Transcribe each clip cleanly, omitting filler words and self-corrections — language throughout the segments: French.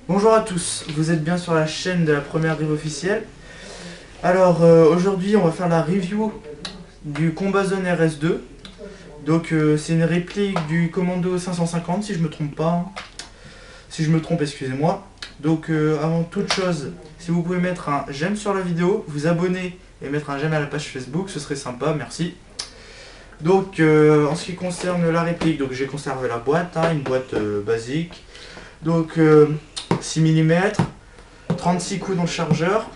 Bonjour à tous, vous êtes bien sur la chaîne de la première rive officielle. Alors aujourd'hui on va faire la review du Combazone RS2. Donc c'est une réplique du Commando 550 si je me trompe pas. Si je me trompe, excusez-moi. Donc avant toute chose, si vous pouvez mettre un j'aime sur la vidéo, vous abonner et mettre un j'aime à la page Facebook, ce serait sympa, merci. Donc en ce qui concerne la réplique, donc j'ai conservé la boîte, une boîte basique. Donc 6 mm, 36 coups dans le chargeur,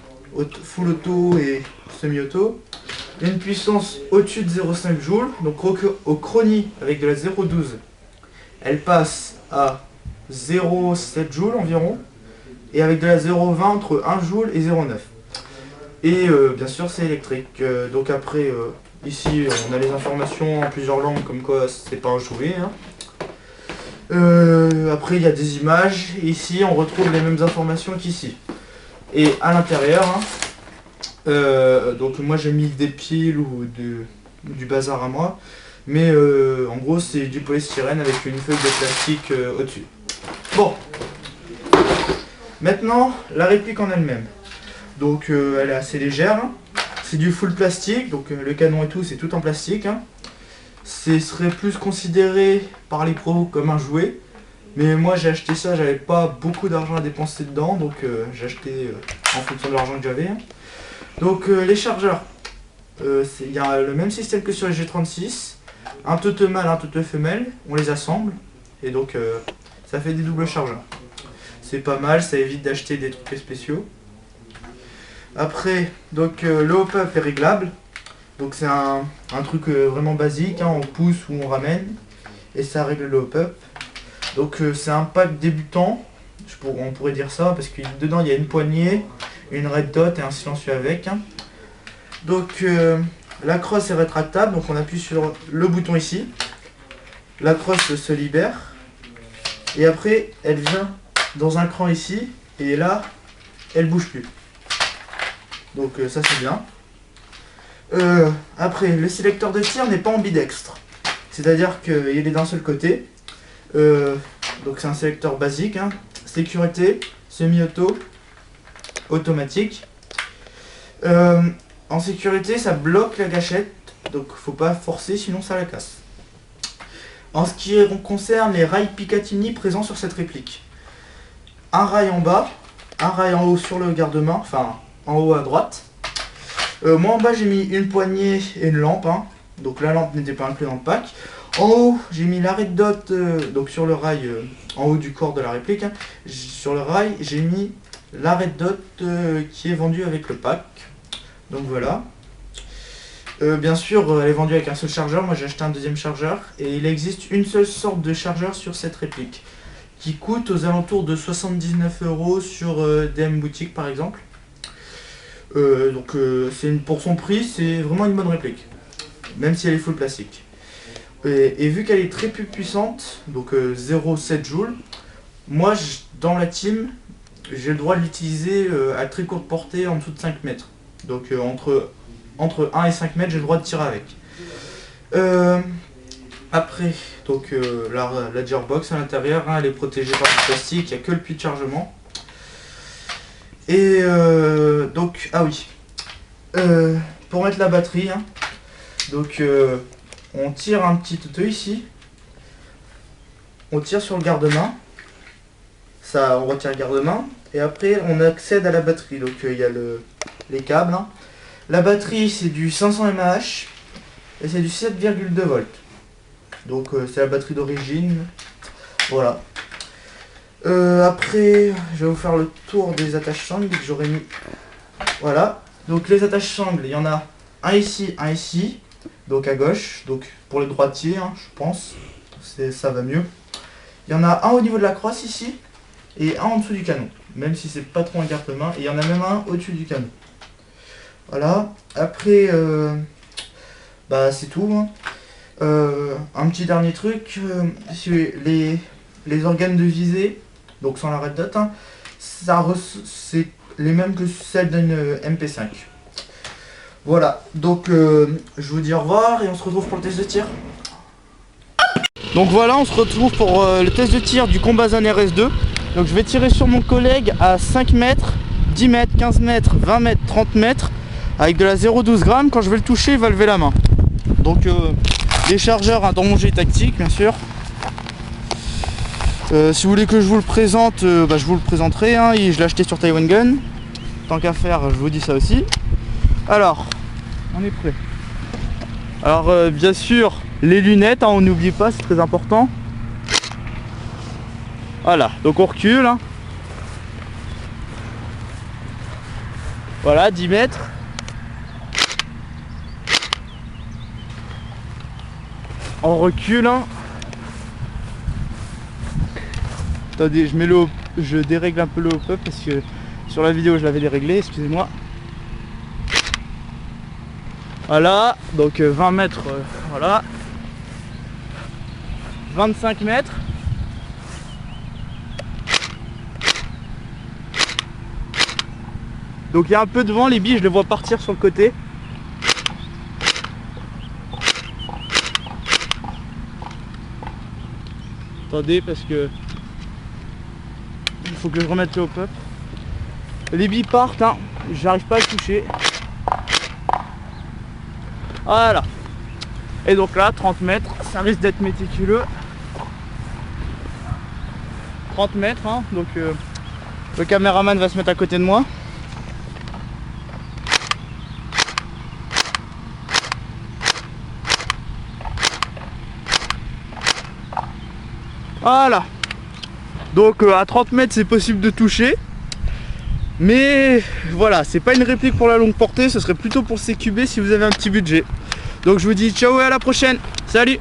full auto et semi-auto. Une puissance au-dessus de 0,5 joules, donc au chronie avec de la 0,12, elle passe à 0,7 joules environ, et avec de la 0,20 entre 1 joule et 0,9. Et bien sûr c'est électrique. Donc après, ici on a les informations en plusieurs langues comme quoi c'est pas enjoué. Après il y a des images, ici on retrouve les mêmes informations qu'ici. Et à l'intérieur, donc moi j'ai mis des piles ou du bazar à moi, mais en gros c'est du polystyrène avec une feuille de plastique au-dessus. Bon, maintenant la réplique en elle-même. Donc elle est assez légère, c'est du full plastique, donc le canon et tout c'est tout en plastique. Ce serait plus considéré par les pros comme un jouet, mais moi j'ai acheté ça, j'avais pas beaucoup d'argent à dépenser dedans, donc j'ai acheté en fonction de l'argent que j'avais. Donc les chargeurs, il y a le même système que sur les G36, un totem mâle, un totem femelle, on les assemble, et donc ça fait des doubles chargeurs. C'est pas mal, ça évite d'acheter des trucs spéciaux. Après, donc le hop-up est réglable. Donc c'est un truc vraiment basique, on pousse ou on ramène et ça règle le hop-up. Donc c'est un pack débutant, on pourrait dire ça, parce que dedans il y a une poignée, une red dot et un silencieux avec. Donc la crosse est rétractable, donc on appuie sur le bouton ici, la crosse se libère et après elle vient dans un cran ici et là elle bouge plus. Donc ça c'est bien. Après, le sélecteur de tir n'est pas ambidextre, c'est-à-dire qu'il est d'un seul côté. Donc c'est un sélecteur basique, sécurité, semi-auto, automatique. En sécurité, ça bloque la gâchette, donc faut pas forcer sinon ça la casse. En ce qui concerne les rails Picatinny présents sur cette réplique, un rail en bas, un rail en haut sur le garde-main, enfin en haut à droite. Moi en bas j'ai mis une poignée et une lampe, donc la lampe n'était pas inclue dans le pack. En haut j'ai mis la red dot, donc sur le rail en haut du corps de la réplique, sur le rail j'ai mis la red dot qui est vendue avec le pack. Donc voilà. Bien sûr elle est vendue avec un seul chargeur, moi j'ai acheté un deuxième chargeur et il existe une seule sorte de chargeur sur cette réplique qui coûte aux alentours de 79 € sur DM Boutique par exemple. Donc pour son prix, c'est vraiment une bonne réplique, même si elle est full plastique. Et vu qu'elle est très peu puissante, donc 0,7 joules, moi dans la team, j'ai le droit de l'utiliser à très courte portée en dessous de 5 mètres. Donc entre 1 et 5 mètres, j'ai le droit de tirer avec. Après, donc la gearbox à l'intérieur, elle est protégée par du plastique, il n'y a que le puits de chargement. Et donc, ah oui, pour mettre la batterie, donc on tire un petit auto ici, on tire sur le garde-main, ça on retire le garde-main, et après on accède à la batterie, donc il y a les câbles. La batterie c'est du 500 mAh, et c'est du 7,2 volts, donc c'est la batterie d'origine, voilà. Après, je vais vous faire le tour des attaches sangles que j'aurais mis. Voilà. Donc les attaches sangles, il y en a un ici, donc à gauche, donc pour les droitiers, je pense, ça va mieux. Il y en a un au niveau de la crosse ici et un en dessous du canon, même si c'est pas trop un garde-main. Et il y en a même un au-dessus du canon. Voilà. Après, c'est tout. Un petit dernier truc, les organes de visée. Donc sans la red dot, c'est les mêmes que celles d'une MP5. Voilà, donc je vous dis au revoir et on se retrouve pour le test de tir. Donc voilà, on se retrouve pour le test de tir du Combazone RS2. Donc je vais tirer sur mon collègue à 5 mètres, 10 mètres, 15 mètres, 20 mètres, 30 mètres avec de la 0,12 grammes. Quand je vais le toucher, il va lever la main. Donc les chargeurs hein, dans mon jet tactique bien sûr. Si vous voulez que je vous le présente, je vous le présenterai hein, je l'ai acheté sur Taiwan Gun. Tant qu'à faire, je vous dis ça aussi. Alors, on est prêt. Alors bien sûr, les lunettes, hein, on n'oublie pas, c'est très important. Voilà, donc on recule. Hein. Voilà, 10 mètres. On recule. Hein. Attendez, je dérègle un peu le hop-up parce que sur la vidéo je l'avais déréglé, excusez-moi. Voilà, donc 20 mètres, voilà. 25 mètres. Donc il y a un peu de vent, les billes je les vois partir sur le côté. Attendez parce que il faut que je remette le hop-up. Les billes partent, hein. J'arrive pas à le toucher. Voilà. Et donc là, 30 mètres, ça risque d'être méticuleux. 30 mètres, hein. Donc le caméraman va se mettre à côté de moi. Voilà. Donc à 30 mètres c'est possible de toucher. Mais voilà, c'est pas une réplique pour la longue portée, ce serait plutôt pour CQB si vous avez un petit budget. Donc je vous dis ciao et à la prochaine. Salut!